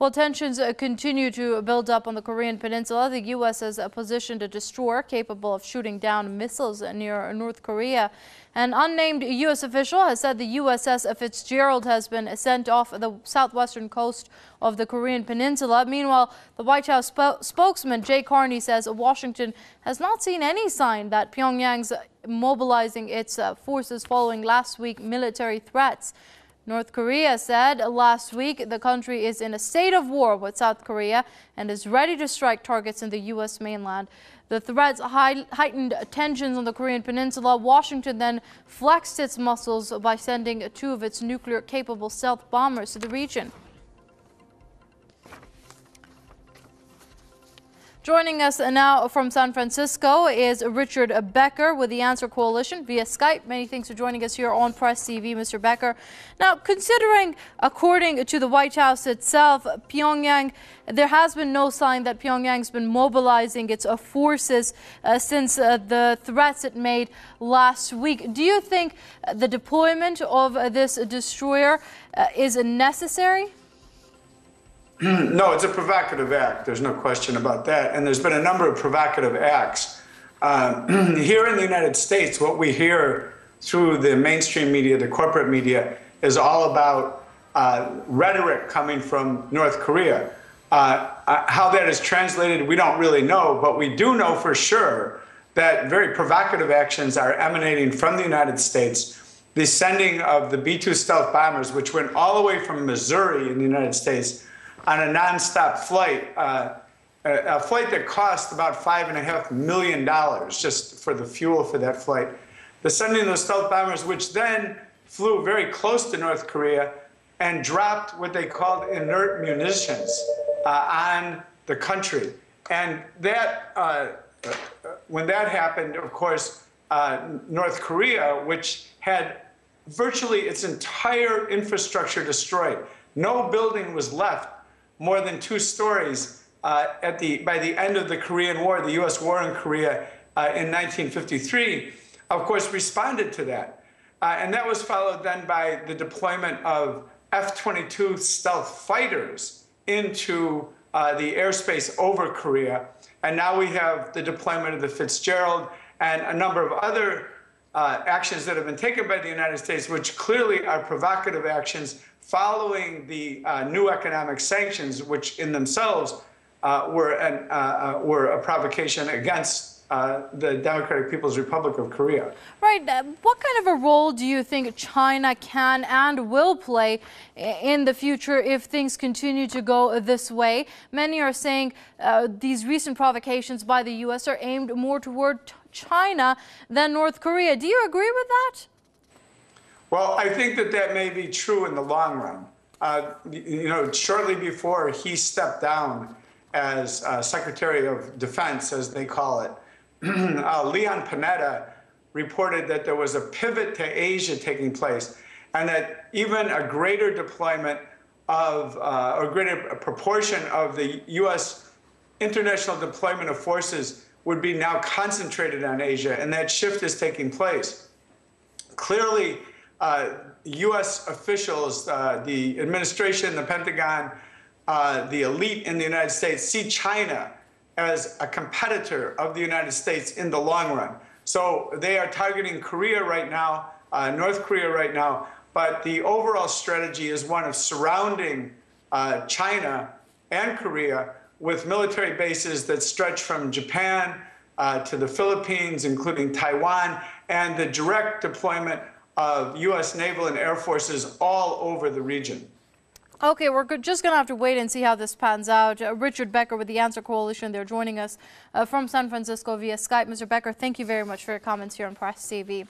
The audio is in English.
Well, tensions continue to build up on the Korean Peninsula. The U.S. has positioned a destroyer capable of shooting down missiles near North Korea. An unnamed U.S. official has said the USS Fitzgerald has been sent off the southwestern coast of the Korean Peninsula. Meanwhile, the White House spokesman Jay Carney says Washington has not seen any sign that Pyongyang's mobilizing its forces following last week's military threats. North Korea said last week the country is in a state of war with South Korea and is ready to strike targets in the U.S. mainland. The threats heightened tensions on the Korean Peninsula. Washington then flexed its muscles by sending two of its nuclear-capable stealth bombers to the region. Joining us now from San Francisco is Richard Becker with the Answer Coalition via Skype. Many thanks for joining us here on Press TV, Mr. Becker. Now, considering, according to the White House itself, Pyongyang, there has been no sign that Pyongyang's been mobilizing its forces since the threats it made last week. Do you think the deployment of this destroyer is necessary? No, it's a provocative act. There's no question about that. And there's been a number of provocative acts. Here in the United States, what we hear through the mainstream media, the corporate media, is all about rhetoric coming from North Korea. How that is translated, we don't really know, but we do know for sure that very provocative actions are emanating from the United States. The sending of the B-2 stealth bombers, which went all the way from Missouri in the United States, on a nonstop flight, a flight that cost about $5.5 million just for the fuel for that flight. The sending those stealth bombers, which then flew very close to North Korea and dropped what they called inert munitions on the country. And that, when that happened, of course, North Korea, which had virtually its entire infrastructure destroyed, no building was left more than 2 stories by the end of the Korean War, the U.S. war in Korea in 1953, of course, responded to that. And that was followed then by the deployment of F-22 stealth fighters into the airspace over Korea. And now we have the deployment of the Fitzgerald and a number of other actions that have been taken by the United States, which clearly are provocative actions following the new economic sanctions, which in themselves were a provocation against the Democratic People's Republic of Korea. Right. What kind of a role do you think China can and will play in the future if things continue to go this way? Many are saying these recent provocations by the U.S. are aimed more toward China than North Korea. Do you agree with that? Well, I think that that may be true in the long run. You know, shortly before he stepped down as Secretary of Defense, as they call it, Leon Panetta reported that there was a pivot to Asia taking place, and that even a greater deployment of, or greater proportion of the U.S. international deployment of forces would be now concentrated on Asia, and that shift is taking place. Clearly, U.S. officials, the administration, the Pentagon, the elite in the United States see China as a competitor of the United States in the long run. So they are targeting Korea right now, North Korea right now, but the overall strategy is one of surrounding China and Korea with military bases that stretch from Japan to the Philippines, including Taiwan, and the direct deployment of U.S. naval and air forces all over the region. Okay, we're just going to have to wait and see how this pans out. Richard Becker with the Answer Coalition, they're joining us from San Francisco via Skype. Mr. Becker, thank you very much for your comments here on Press TV.